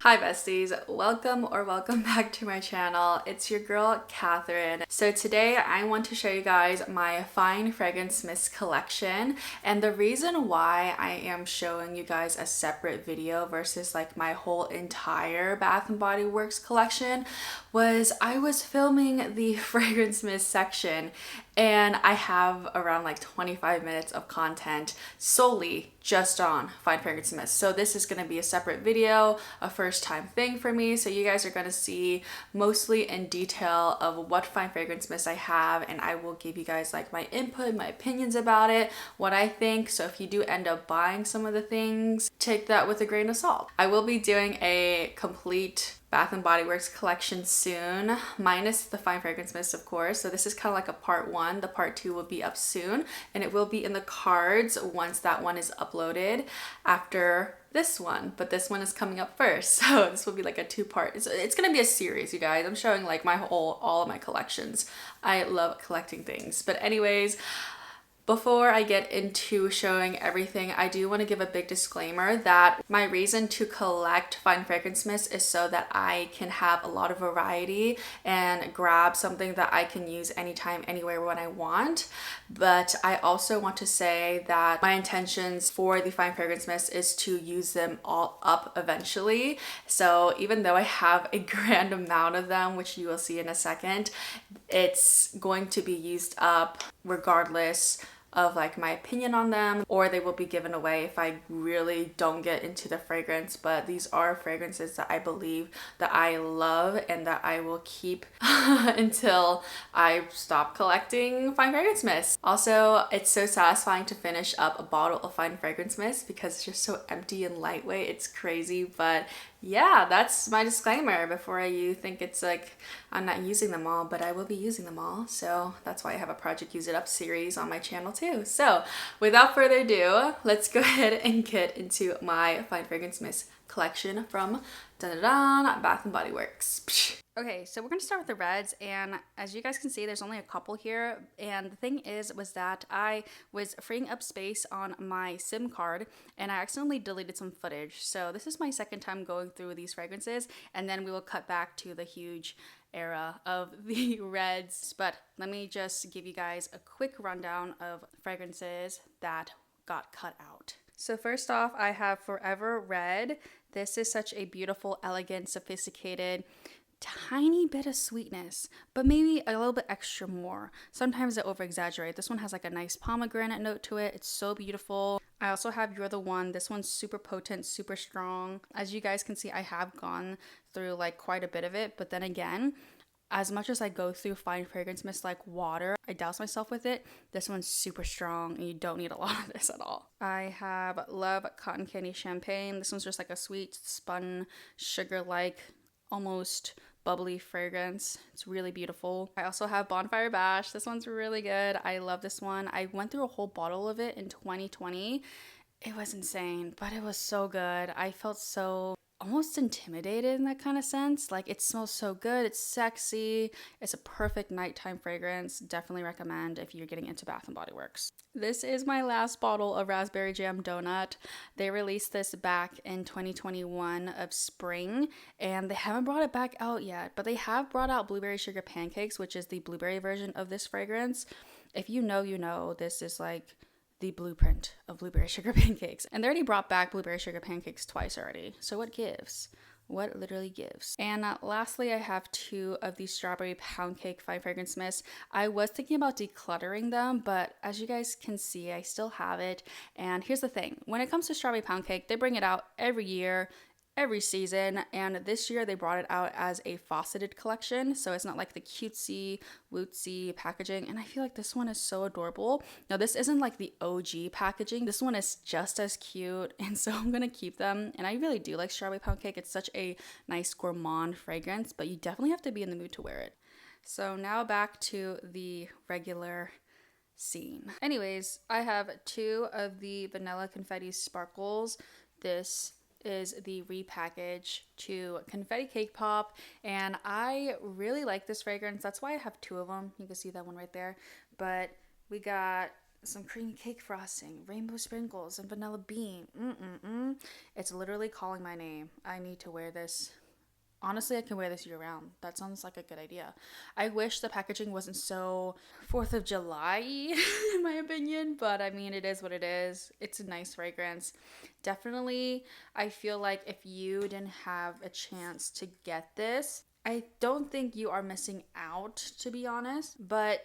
Hi besties, welcome back to my channel. It's your girl Catherine. So today I want to show you guys my fine fragrance mist collection, and the reason why I am showing you guys a separate video versus like my whole entire Bath and Body Works collection was I was filming the fragrance mist section and I have around like 25 minutes of content solely just on fine fragrance mist. So this is going to be a separate video, a first time thing for me. So you guys are going to see mostly in detail of what fine fragrance mist I have, and I will give you guys like my input, my opinions about it, what I think. So if you do end up buying some of the things, take that with a grain of salt. I will be doing a complete Bath and Body Works collection soon, minus the fine fragrance mist, of course. So this is kind of like a part one. The part two will be up soon, and it will be in the cards once that one is uploaded after this one. But this one is coming up first, so this will be like a two-part. It's gonna be a series, you guys. I'm showing like all of my collections. I love collecting things. But anyways, before I get into showing everything, I do want to give a big disclaimer that my reason to collect fine fragrance mist is so that I can have a lot of variety and grab something that I can use anytime, anywhere, when I want. But I also want to say that my intentions for the fine fragrance mist is to use them all up eventually. So even though I have a grand amount of them, which you will see in a second, it's going to be used up regardless of like my opinion on them, or they will be given away if I really don't get into the fragrance. But these are fragrances that I believe that I love and that I will keep until I stop collecting fine fragrance mist. Also, it's so satisfying to finish up a bottle of fine fragrance mist because it's just so empty and lightweight. It's crazy. But yeah, that's my disclaimer before you think it's like I'm not using them all, but I will be using them all. So that's why I have a Project Use It Up series on my channel too. So without further ado, let's go ahead and get into my fine fragrance mist collection from Bath and Body Works. Psh. Okay, so we're gonna start with the reds, and as you guys can see, there's only a couple here. And the thing was that I was freeing up space on my SIM card, and I accidentally deleted some footage. So this is my second time going through these fragrances, and then we will cut back to the huge era of the reds. But let me just give you guys a quick rundown of fragrances that got cut out. So first off, I have Forever Red. This is such a beautiful, elegant, sophisticated, tiny bit of sweetness, but maybe a little bit extra more. Sometimes I over exaggerate. This one has like a nice pomegranate note to it. It's so beautiful. I also have You're the One. This one's super potent, super strong. As you guys can see, I have gone through like quite a bit of it, but then again, as much as I go through fine fragrance mist like water, I douse myself with it. This one's super strong and you don't need a lot of this at all. I have Love Cotton Candy Champagne. This one's just like a sweet spun sugar-like, almost bubbly fragrance. It's really beautiful. I also have Bonfire Bash. This one's really good. I love this one. I went through a whole bottle of it in 2020. It was insane, but it was so good. I felt so almost intimidated in that kind of sense. Like, it smells so good, it's sexy, it's a perfect nighttime fragrance. Definitely recommend if you're getting into Bath and Body Works. This is my last bottle of Raspberry Jam Donut. They released this back in 2021 of spring, and they haven't brought it back out yet, but they have brought out Blueberry Sugar Pancakes, which is the blueberry version of this fragrance. If you know, you know, this is like the blueprint of blueberry sugar pancakes. And they already brought back blueberry sugar pancakes twice already. So what gives? What literally gives? And lastly, I have two of these strawberry pound cake fine fragrance mists. I was thinking about decluttering them, but as you guys can see, I still have it. And here's the thing. When it comes to strawberry pound cake, they bring it out every year, every season, and this year they brought it out as a faceted collection, so it's not like the cutesy wootsy packaging, and I feel like this one is so adorable. Now, this isn't like the OG packaging. This one is just as cute, and so I'm gonna keep them. And I really do like strawberry pound cake. It's such a nice gourmand fragrance, but you definitely have to be in the mood to wear it. So now back to the regular scene. Anyways, I have two of the vanilla confetti sparkles. This is the repackage to Confetti Cake Pop, and I really like this fragrance. That's why I have two of them. You can see that one right there. But we got some cream cake frosting, rainbow sprinkles, and vanilla bean. It's literally calling my name. I need to wear this. Honestly, I can wear this year round. That sounds like a good idea. I wish the packaging wasn't so 4th of July, in my opinion, but I mean, it is what it is. It's a nice fragrance. Definitely, I feel like if you didn't have a chance to get this, I don't think you are missing out, to be honest, but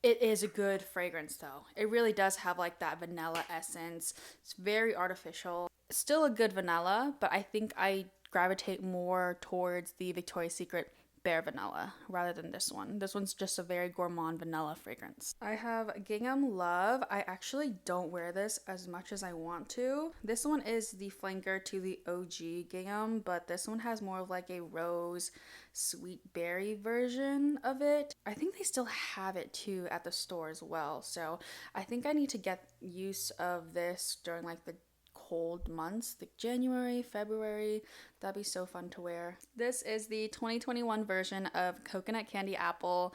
it is a good fragrance though. It really does have like that vanilla essence. It's very artificial. It's still a good vanilla, but I think I gravitate more towards the Victoria's Secret Bare Vanilla rather than this one. This one's just a very gourmand vanilla fragrance. I have Gingham Love. I actually don't wear this as much as I want to. This one is the flanker to the OG Gingham, but this one has more of like a rose sweet berry version of it. I think they still have it too at the store as well. So I think I need to get use of this during like the cold months like January, February. That'd be so fun to wear. This is the 2021 version of Coconut Candy Apple.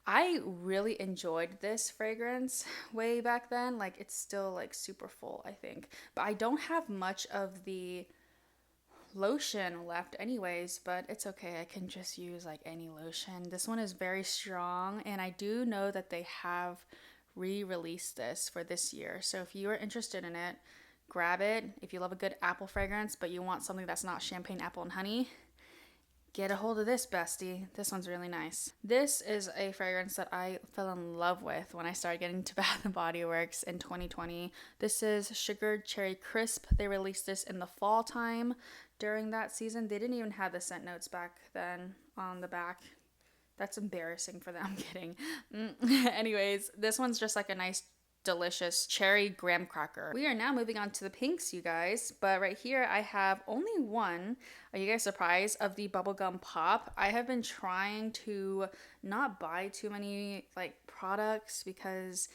I really enjoyed this fragrance way back then. Like it's still like super full, I think. But I don't have much of the lotion left anyways, but it's okay. I can just use like any lotion. This one is very strong, and I do know that they have re-released this for this year. So if you are interested in it, grab it. If you love a good apple fragrance, but you want something that's not champagne, apple, and honey, get a hold of this, bestie. This one's really nice. This is a fragrance that I fell in love with when I started getting to Bath & Body Works in 2020. This is Sugared Cherry Crisp. They released this in the fall time during that season. They didn't even have the scent notes back then on the back. That's embarrassing for them. I'm kidding. Anyways, this one's just like a nice delicious cherry graham cracker. We are now moving on to the pinks, you guys, but right here I have only one. Are you guys surprised? Of the bubblegum pop. I have been trying to not buy too many like products because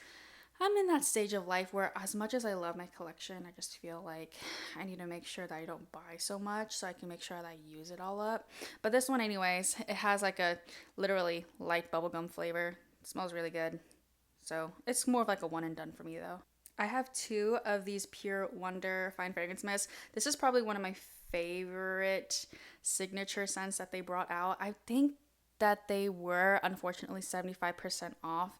I'm in that stage of life where as much as I love my collection, I just feel like I need to make sure that I don't buy so much so I can make sure that I use it all up. But this one anyways, it has like a literally light bubblegum flavor. It smells really good. So it's more of like a one and done for me though. I have two of these Pure Wonder Fine Fragrance Mists. This is probably one of my favorite signature scents that they brought out. I think that they were unfortunately 75% off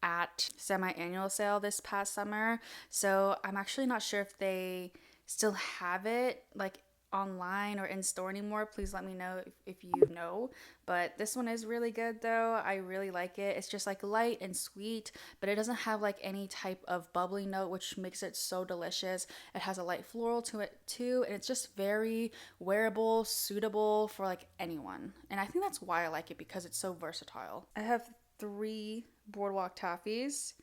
at semi-annual sale this past summer. So I'm actually not sure if they still have it like online or in store anymore. Please let me know if you know. But this one is really good though. I really like it. It's just like light and sweet, but it doesn't have like any type of bubbly note, which makes it so delicious. It has a light floral to it too, and it's just very wearable, suitable for like anyone. And I think that's why I like it, because it's so versatile. I have 3 Boardwalk Taffies.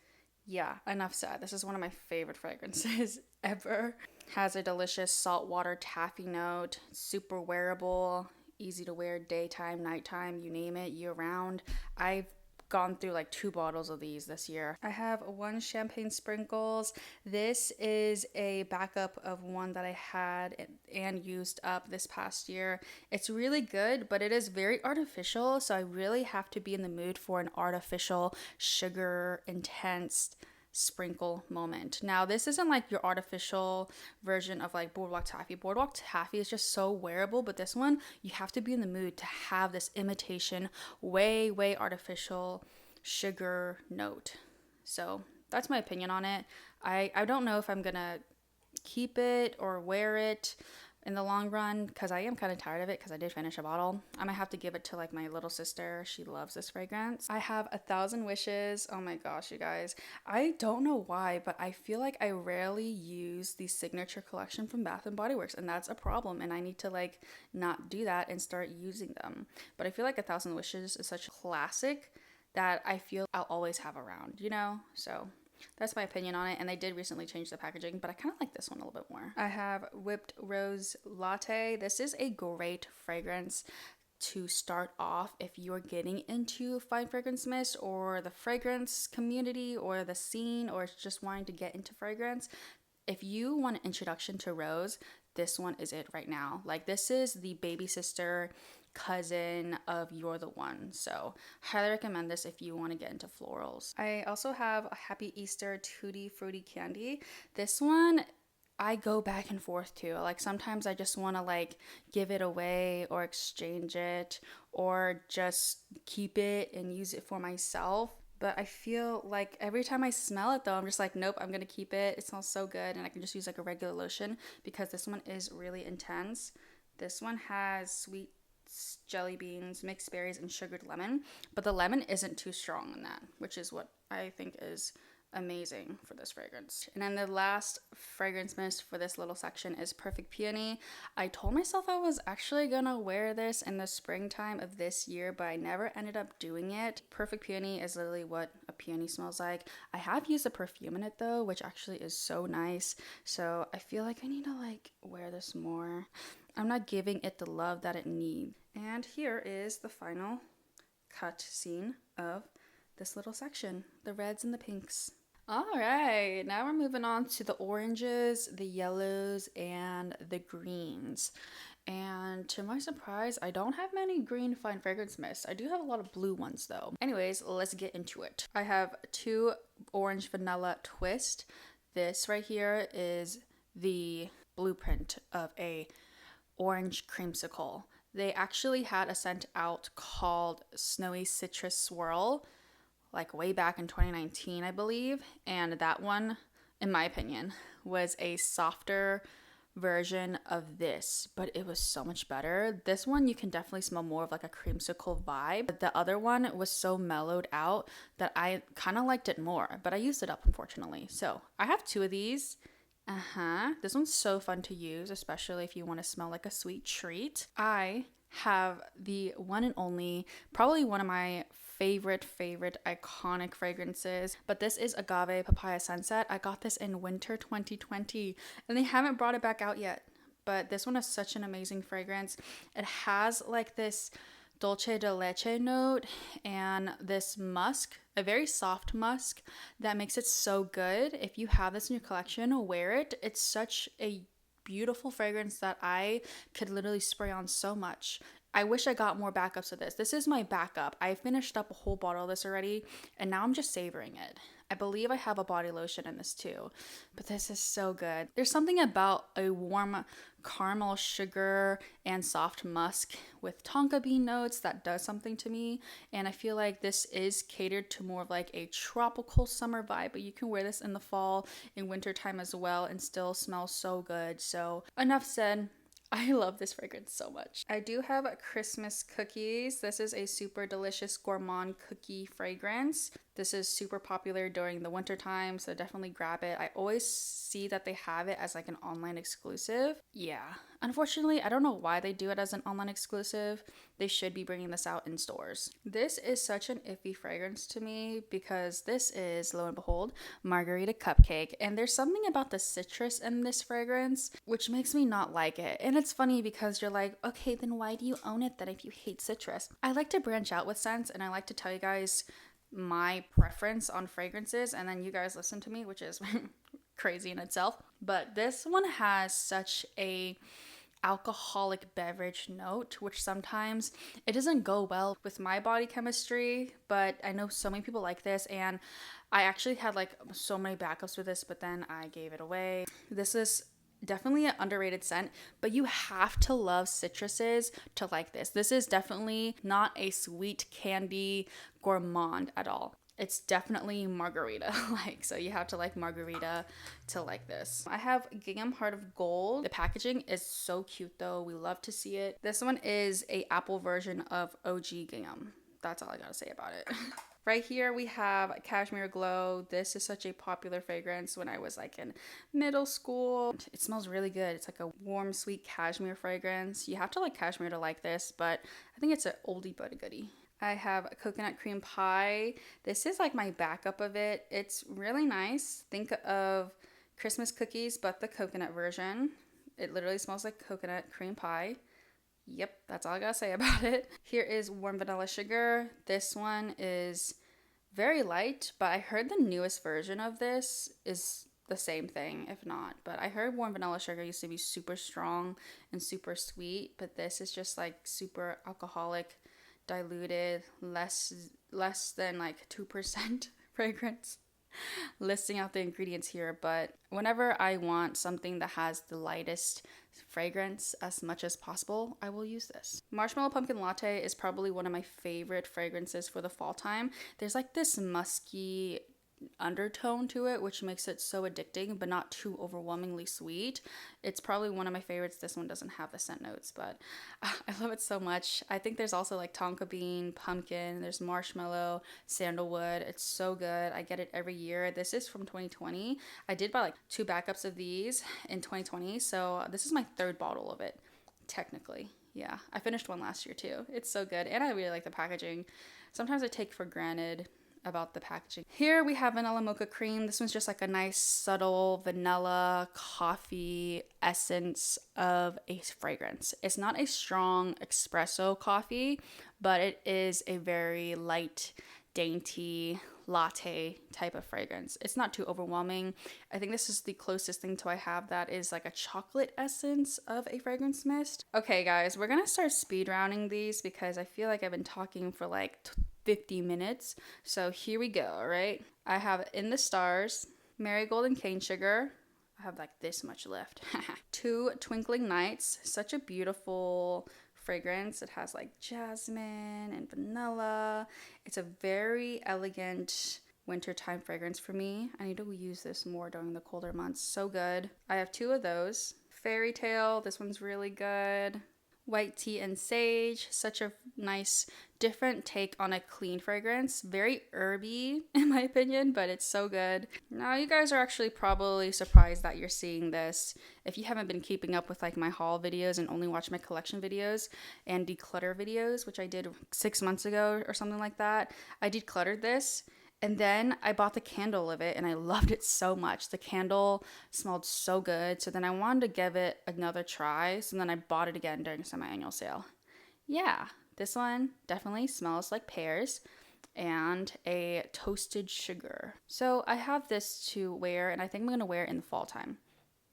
Yeah, enough said. This is one of my favorite fragrances ever. Has a delicious saltwater taffy note, super wearable, easy to wear daytime, nighttime, you name it, year round. I've gone through like 2 bottles of these this year. I have 1 Champagne Sprinkles. This is a backup of one that I had and used up this past year. It's really good, but it is very artificial, so I really have to be in the mood for an artificial, sugar intense sprinkle moment. Now, this isn't like your artificial version of like Boardwalk Taffy. Boardwalk Taffy is just so wearable, but this one, you have to be in the mood to have this imitation, way artificial sugar note. So that's my opinion on it. I don't know if I'm gonna keep it or wear it in the long run, because I am kind of tired of it because I did finish a bottle. I might have to give it to like my little sister. She loves this fragrance. I have 1,000 Wishes. Oh my gosh, you guys. I don't know why, but I feel like I rarely use the signature collection from Bath & Body Works, and that's a problem, and I need to like not do that and start using them. But I feel like 1,000 Wishes is such a classic that I feel I'll always have around, you know? So that's my opinion on it, and they did recently change the packaging, but I kind of like this one a little bit more. I have Whipped Rose Latte. This is a great fragrance to start off if you're getting into fine fragrance mist or the fragrance community or the scene, or just wanting to get into fragrance. If you want an introduction to rose, this one is it right now. Like, this is the baby sister cousin of You're the One. So highly recommend this if you want to get into florals. I also have a Happy Easter Tutti Frutti candy. This one I go back and forth to. Like sometimes I just want to like give it away or exchange it or just keep it and use it for myself. But I feel like every time I smell it though, I'm just like, nope, I'm gonna keep it. It smells so good, and I can just use like a regular lotion because this one is really intense. This one has sweet jelly beans, mixed berries, and sugared lemon, but the lemon isn't too strong in that, which is what I think is amazing for this fragrance. And then the last fragrance mist for this little section is Perfect Peony. I told myself I was actually gonna wear this in the springtime of this year, but I never ended up doing it. Perfect Peony is literally what a peony smells like. I have used a perfume in it though, which actually is so nice. So I feel like I need to like wear this more. I'm not giving it the love that it needs. And here is the final cut scene of this little section, the reds and the pinks. All right, now we're moving on to the oranges, the yellows, and the greens. And to my surprise, I don't have many green fine fragrance mists. I do have a lot of blue ones though. Anyways, let's get into it. I have 2 orange vanilla twist. This right here is the blueprint of a orange creamsicle. They actually had a scent out called Snowy Citrus Swirl, like way back in 2019, I believe. And that one, in my opinion, was a softer version of this, but it was so much better. This one, you can definitely smell more of like a creamsicle vibe. The other one was so mellowed out that I kind of liked it more, but I used it up, unfortunately. So I have 2 of these. This one's so fun to use, especially if you want to smell like a sweet treat. I have the one and only, probably one of my favorite iconic fragrances, but this is Agave Papaya Sunset. I got this in winter 2020 and they haven't brought it back out yet, but this one is such an amazing fragrance. It has like this dulce de leche note and this musk, a very soft musk that makes it so good. If you have this in your collection, wear it. It's such a beautiful fragrance that I could literally spray on so much. I wish I got more backups of this. This is my backup. I finished up a whole bottle of this already, and now I'm just savoring it. I believe I have a body lotion in this too, but this is so good. There's something about a warm caramel sugar and soft musk with tonka bean notes that does something to me, and I feel like this is catered to more of like a tropical summer vibe, but you can wear this in the fall and winter time as well and still smell so good. So enough said. I love this fragrance so much. I do have Christmas cookies. This is a super delicious gourmand cookie fragrance. This is super popular during the winter time, so definitely grab it. I always see that they have it as like an online exclusive. Yeah, unfortunately, I don't know why they do it as an online exclusive. They should be bringing this out in stores. This is such an iffy fragrance to me because this is, lo and behold, Margarita Cupcake. And there's something about the citrus in this fragrance which makes me not like it. And it's funny because you're like, okay, then why do you own it then if you hate citrus? I like to branch out with scents and I like to tell you guys my preference on fragrances and then you guys listen to me, which is crazy in itself. But this one has such a alcoholic beverage note, which sometimes it doesn't go well with my body chemistry, but I know so many people like this, and I actually had like so many backups with this, but then I gave it away. This is definitely an underrated scent, but you have to love citruses to like this. This is definitely not a sweet candy gourmand at all. It's definitely margarita like, so you have to like margarita to like this. I have Gingham Heart of Gold. The packaging is so cute though. We love to see it. This one is a apple version of OG Gingham. That's all I gotta say about it. Right here we have Cashmere Glow. This is such a popular fragrance when I was like in middle school. It smells really good. It's like a warm, sweet cashmere fragrance. You have to like cashmere to like this, but I think it's an oldie but a goodie. I have Coconut Cream Pie. This is like my backup of it. It's really nice. Think of Christmas cookies, but the coconut version. It literally smells like coconut cream pie. Yep, that's all I gotta say about it. Here is Warm Vanilla Sugar. This one is very light, but I heard the newest version of this is the same thing, if not. But I heard warm vanilla sugar used to be super strong and super sweet, but this is just like super alcoholic, diluted, less than like 2% fragrance. Listing out the ingredients here, but whenever I want something that has the lightest fragrance as much as possible, I will use this. Marshmallow Pumpkin Latte is probably one of my favorite fragrances for the fall time. There's like this musky undertone to it, which makes it so addicting, but not too overwhelmingly sweet. It's probably one of my favorites. This one doesn't have the scent notes, but I love it so much. I think there's also like tonka bean, pumpkin, there's marshmallow, sandalwood. It's so good. I get it every year. This is from 2020. I did buy like 2 backups of these in 2020, so this is my 3rd bottle of it, technically. Yeah, I finished one last year too. It's so good, and I really like the packaging. Sometimes I take for granted about the packaging. Here we have vanilla mocha cream. This one's just like a nice subtle vanilla coffee essence of a fragrance. It's not a strong espresso coffee, but it is a very light, dainty latte type of fragrance. It's not too overwhelming. I think this is the closest thing to I have that is like a chocolate essence of a fragrance mist. Okay guys, we're gonna start speed rounding these because I feel like I've been talking for like 50 minutes. So here we go, all right? I have In the Stars, Marigold and Cane Sugar. I have like this much left. 2 Twinkling Nights, such a beautiful fragrance. It has like jasmine and vanilla. It's a very elegant wintertime fragrance for me. I need to use this more during the colder months. So good. I have 2 of those. Fairy Tale, this one's really good. White Tea and Sage, such a nice different take on a clean fragrance. Very herby in my opinion, but it's so good. Now you guys are actually probably surprised that you're seeing this if you haven't been keeping up with like my haul videos and only watch my collection videos and declutter videos, which I did 6 months ago or something like that. I decluttered this. And then I bought the candle of it and I loved it so much. The candle smelled so good. So then I wanted to give it another try. So then I bought it again during semi-annual sale. Yeah, this one definitely smells like pears and a toasted sugar. So I have this to wear and I think I'm going to wear it in the fall time.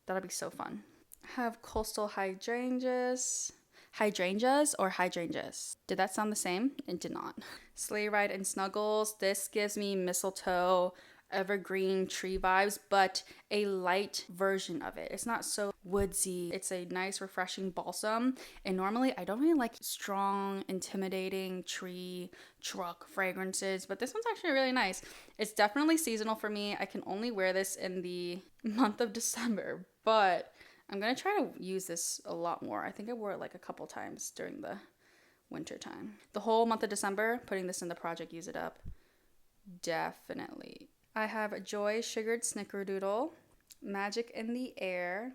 That'll be so fun. I have Coastal Hydrangeas. Hydrangeas or hydrangeas? Did that sound the same? It did not. Sleigh Ride and Snuggles. This gives me mistletoe, evergreen tree vibes, but a light version of it. It's not so woodsy. It's a nice, refreshing balsam. And normally I don't really like strong, intimidating tree truck fragrances, but this one's actually really nice. It's definitely seasonal for me. I can only wear this in the month of December, but I'm going to try to use this a lot more. I think I wore it like a couple times during the winter time. The whole month of December, putting this in the project Use It Up. Definitely. I have Joy Sugared Snickerdoodle, Magic in the Air,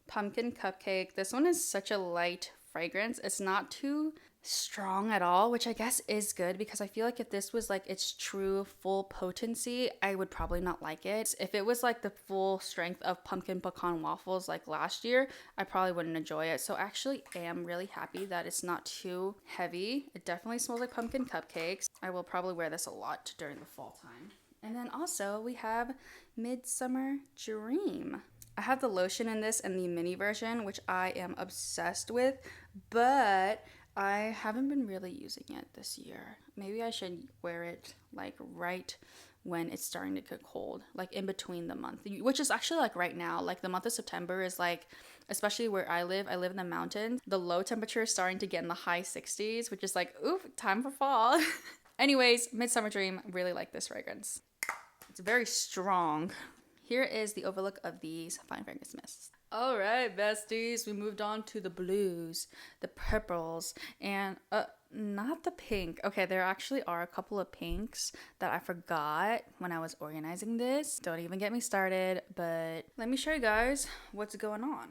Pumpkin Cupcake. This one is such a light fragrance. It's not too strong at all, which I guess is good because I feel like if this was like its true full potency, I would probably not like it. If it was like the full strength of pumpkin pecan waffles like last year, I probably wouldn't enjoy it. So I actually am really happy that it's not too heavy. It definitely smells like pumpkin cupcakes. I will probably wear this a lot during the fall time. And then also we have Midsummer Dream. I have the lotion in this and the mini version, which I am obsessed with, but I haven't been really using it this year. Maybe I should wear it like right when it's starting to get cold, like in between the month, which is actually like right now. Like the month of September is like, especially where I live in the mountains, the low temperature is starting to get in the high 60s, which is like, oof, time for fall. Anyways, Midsummer Dream, really like this fragrance. It's very strong. Here is the overlook of these fine fragrance mists. All right, besties, we moved on to the blues, the purples, and not the pink. Okay, there actually are a couple of pinks that I forgot when I was organizing this. Don't even get me started, but let me show you guys what's going on.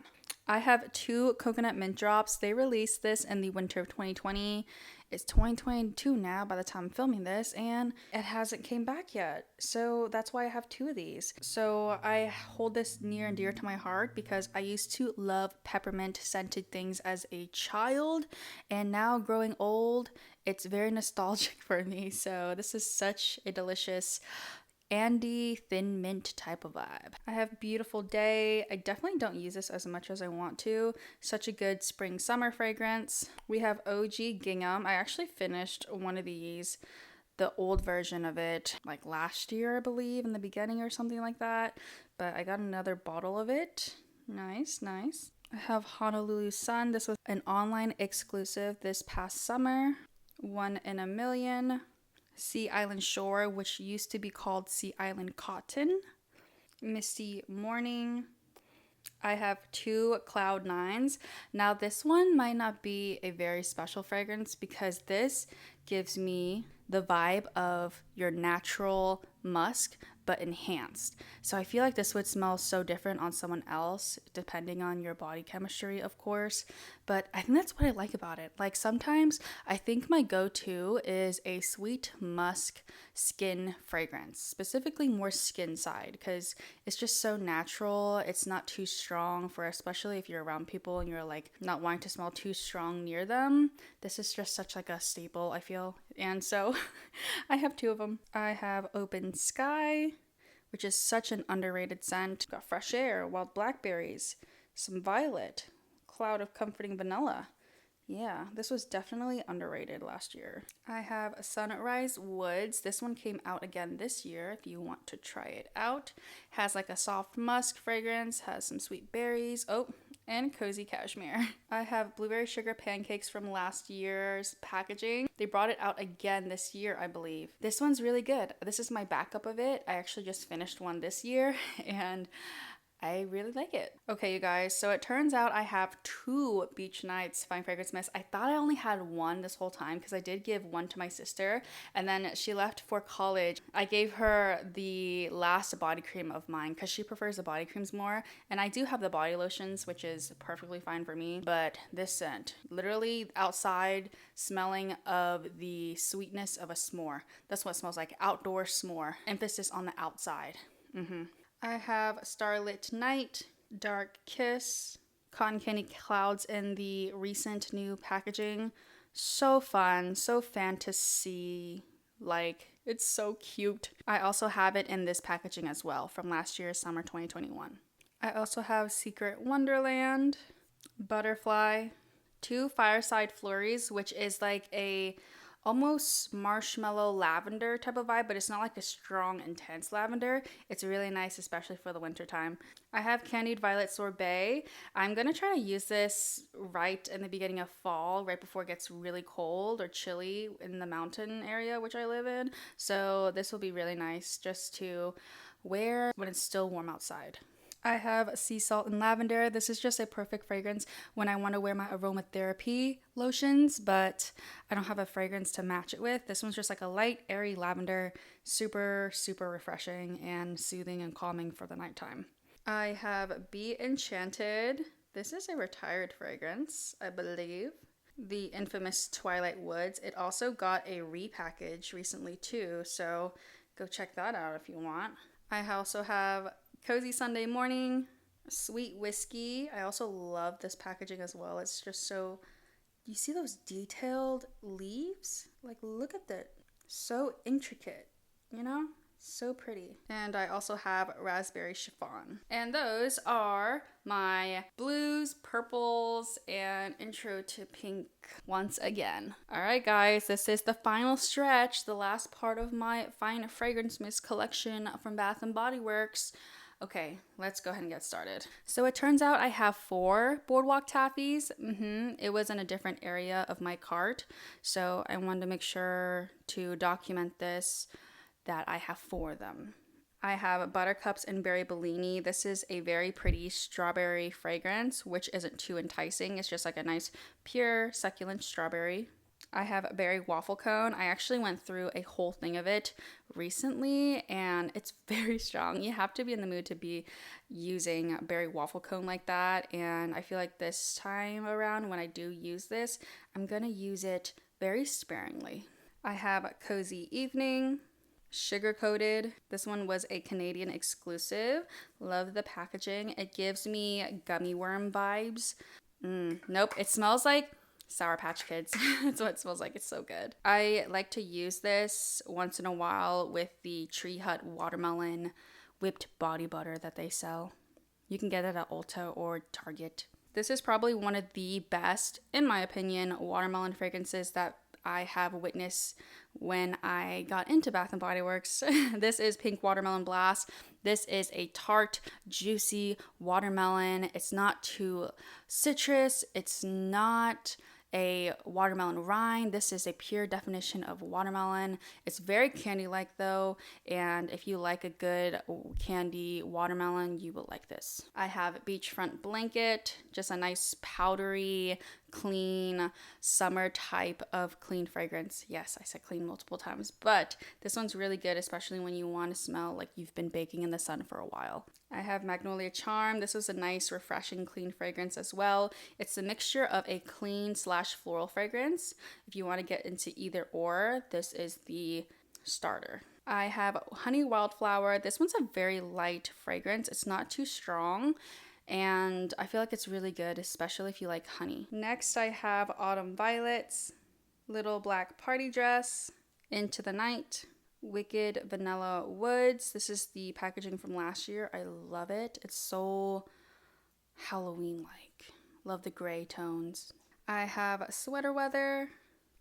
I have 2 coconut mint drops. They released this in the winter of 2020. It's 2022 now by the time I'm filming this, and it hasn't came back yet. So that's why I have 2 of these. So I hold this near and dear to my heart because I used to love peppermint scented things as a child, and now growing old, it's very nostalgic for me. So this is such a delicious Andy thin mint type of vibe. I have Beautiful Day. I definitely don't use this as much as I want to. Such a good spring summer fragrance. We have OG Gingham. I actually finished one of these, the old version of it, like last year, I believe, in the beginning or something like that. But I got another bottle of it. Nice, nice. I have Honolulu Sun. This was an online exclusive this past summer. One in a Million. Sea Island Shore, which used to be called Sea Island Cotton. Misty Morning. I have two Cloud Nines. Now this one might not be a very special fragrance because this gives me the vibe of your natural musk but enhanced. So I feel like this would smell so different on someone else depending on your body chemistry, of course, but I think that's what I like about it. Like sometimes I think my go-to is a sweet musk skin fragrance, specifically more skin side, because it's just so natural. It's not too strong for, especially if you're around people and you're like not wanting to smell too strong near them. This is just such like a staple, I feel. And so I have two of them. I have Open Sky, which is such an underrated scent. Got Fresh Air, Wild Blackberries, some Violet, Cloud of Comforting Vanilla. Yeah, this was definitely underrated last year. I have Sunrise Woods. This one came out again this year if you want to try it out. Has like a soft musk fragrance, has some sweet berries. Oh, and cozy cashmere. I have Blueberry Sugar Pancakes from last year's packaging. They brought it out again this year, I believe. This one's really good. This is my backup of it. I actually just finished one this year and I really like it. Okay, you guys, so it turns out I have two Beach Nights Fine Fragrance Mist. I thought I only had one this whole time because I did give one to my sister and then she left for college. I gave her the last body cream of mine because she prefers the body creams more, and I do have the body lotions, which is perfectly fine for me, but this scent, literally outside smelling of the sweetness of a s'more. That's what it smells like, outdoor s'more. Emphasis on the outside. I have Starlit Night, Dark Kiss, Cotton Candy Clouds in the recent new packaging. So fun, so fantasy, like it's so cute. I also have it in this packaging as well from last year's summer 2021. I also have Secret Wonderland, Butterfly, two Fireside Flurries, which is like a almost marshmallow lavender type of vibe, but it's not like a strong, intense lavender. It's really nice, especially for the winter time. I have Candied Violet Sorbet. I'm gonna try to use this right in the beginning of fall, right before it gets really cold or chilly in the mountain area which I live in. So this will be really nice just to wear when it's still warm outside. I have Sea Salt and Lavender. This is just a perfect fragrance when I want to wear my aromatherapy lotions, but I don't have a fragrance to match it with. This one's just like a light, airy lavender, super, super refreshing and soothing and calming for the nighttime. I have Be Enchanted. This is a retired fragrance, I believe. The infamous Twilight Woods. It also got a repackage recently too, so go check that out if you want. I also have Cozy Sunday Morning, Sweet Whiskey. I also love this packaging as well. It's just so, you see those detailed leaves? Like, look at that. So intricate, you know? So pretty. And I also have Raspberry Chiffon. And those are my blues, purples, and intro to pink once again. All right, guys, this is the final stretch, the last part of my Fine Fragrance Mist collection from Bath & Body Works. Okay, let's go ahead and get started. So it turns out I have 4 Boardwalk Taffies. It was in a different area of my cart, so I wanted to make sure to document this, that I have 4 of them. I have Buttercups and Berry Bellini. This is a very pretty strawberry fragrance, which isn't too enticing. It's just like a nice, pure, succulent strawberry. I have Berry Waffle Cone. I actually went through a whole thing of it recently and it's very strong. You have to be in the mood to be using Berry Waffle Cone like that. And I feel like this time around when I do use this, I'm gonna use it very sparingly. I have Cozy Evening, Sugar Coated. This one was a Canadian exclusive. Love the packaging. It gives me gummy worm vibes. Nope, it smells like Sour Patch Kids. That's what it smells like. It's so good. I like to use this once in a while with the Tree Hut watermelon whipped body butter that they sell. You can get it at Ulta or Target. This is probably one of the best, in my opinion, watermelon fragrances that I have witnessed when I got into Bath & Body Works. This is Pink Watermelon Blast. This is a tart, juicy watermelon. It's not too citrus. It's not a watermelon rind. This is a pure definition of watermelon. It's very candy-like though, and if you like a good candy watermelon, you will like this. I have Beachfront Blanket, just a nice powdery, clean, summer type of clean fragrance. Yes, I said clean multiple times, but this one's really good, especially when you want to smell like you've been baking in the sun for a while. I have Magnolia Charm. This is a nice, refreshing, clean fragrance as well. It's a mixture of a clean / floral fragrance. If you want to get into either or, this is the starter. I have Honey Wildflower. This one's a very light fragrance. It's not too strong, and I feel like it's really good, especially if you like honey. Next, I have Autumn Violets, Little Black Party Dress, Into the Night, Wicked Vanilla Woods. This is the packaging from last year. I love it. It's so Halloween-like. Love the gray tones. I have Sweater Weather,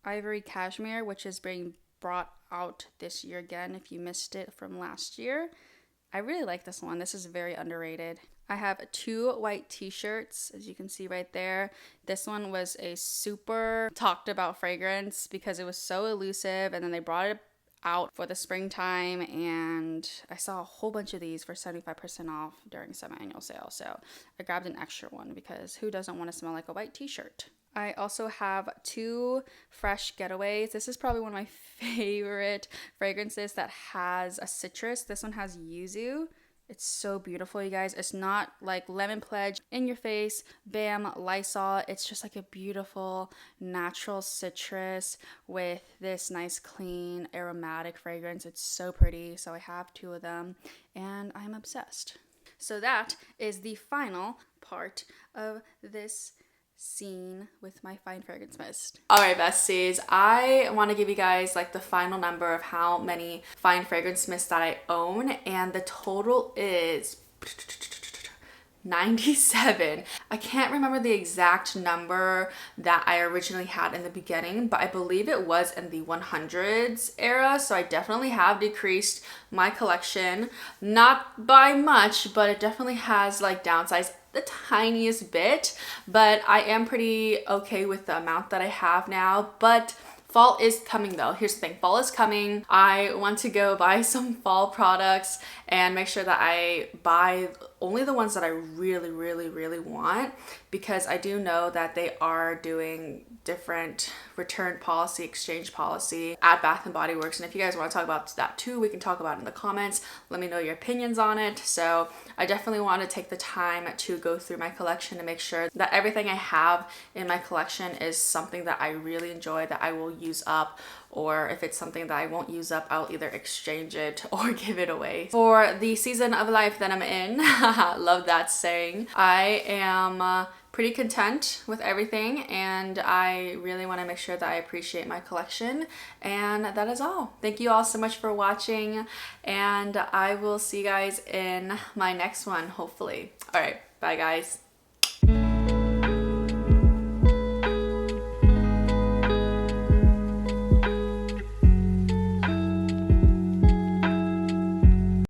Ivory Cashmere, which is being brought out this year again if you missed it from last year. I really like this one. This is very underrated. I have 2 white t-shirts, as you can see right there. This one was a super talked about fragrance because it was so elusive, and then they brought it out for the springtime, and I saw a whole bunch of these for 75% off during semi-annual sale, so I grabbed an extra one because who doesn't want to smell like a white t-shirt? I also have 2 Fresh Getaways. This is probably one of my favorite fragrances that has a citrus. This one has yuzu. It's so beautiful, you guys. It's not like Lemon Pledge, in your face, bam, Lysol. It's just like a beautiful natural citrus with this nice clean aromatic fragrance. It's so pretty. So I have 2 of them and I'm obsessed. So that is the final part of this scene with my fine fragrance mist. All right, besties, I want to give you guys like the final number of how many fine fragrance mists that I own, and the total is 97. I can't remember the exact number that I originally had in the beginning, but I believe it was in the 100s era, so I definitely have decreased my collection, not by much, but it definitely has like downsized the tiniest bit, but I am pretty okay with the amount that I have now. But fall is coming though. Here's the thing, fall is coming. I want to go buy some fall products and make sure that I buy only the ones that I really want, because I do know that they are doing different return policy, exchange policy at Bath & Body Works. And if you guys want to talk about that too, we can talk about it in the comments. Let me know your opinions on it. So I definitely want to take the time to go through my collection to make sure that everything I have in my collection is something that I really enjoy, that I will use up, or if it's something that I won't use up, I'll either exchange it or give it away. For the season of life that I'm in, love that saying, I am pretty content with everything, and I really want to make sure that I appreciate my collection, and that is all. Thank you all so much for watching, and I will see you guys in my next one, hopefully. All right, bye guys.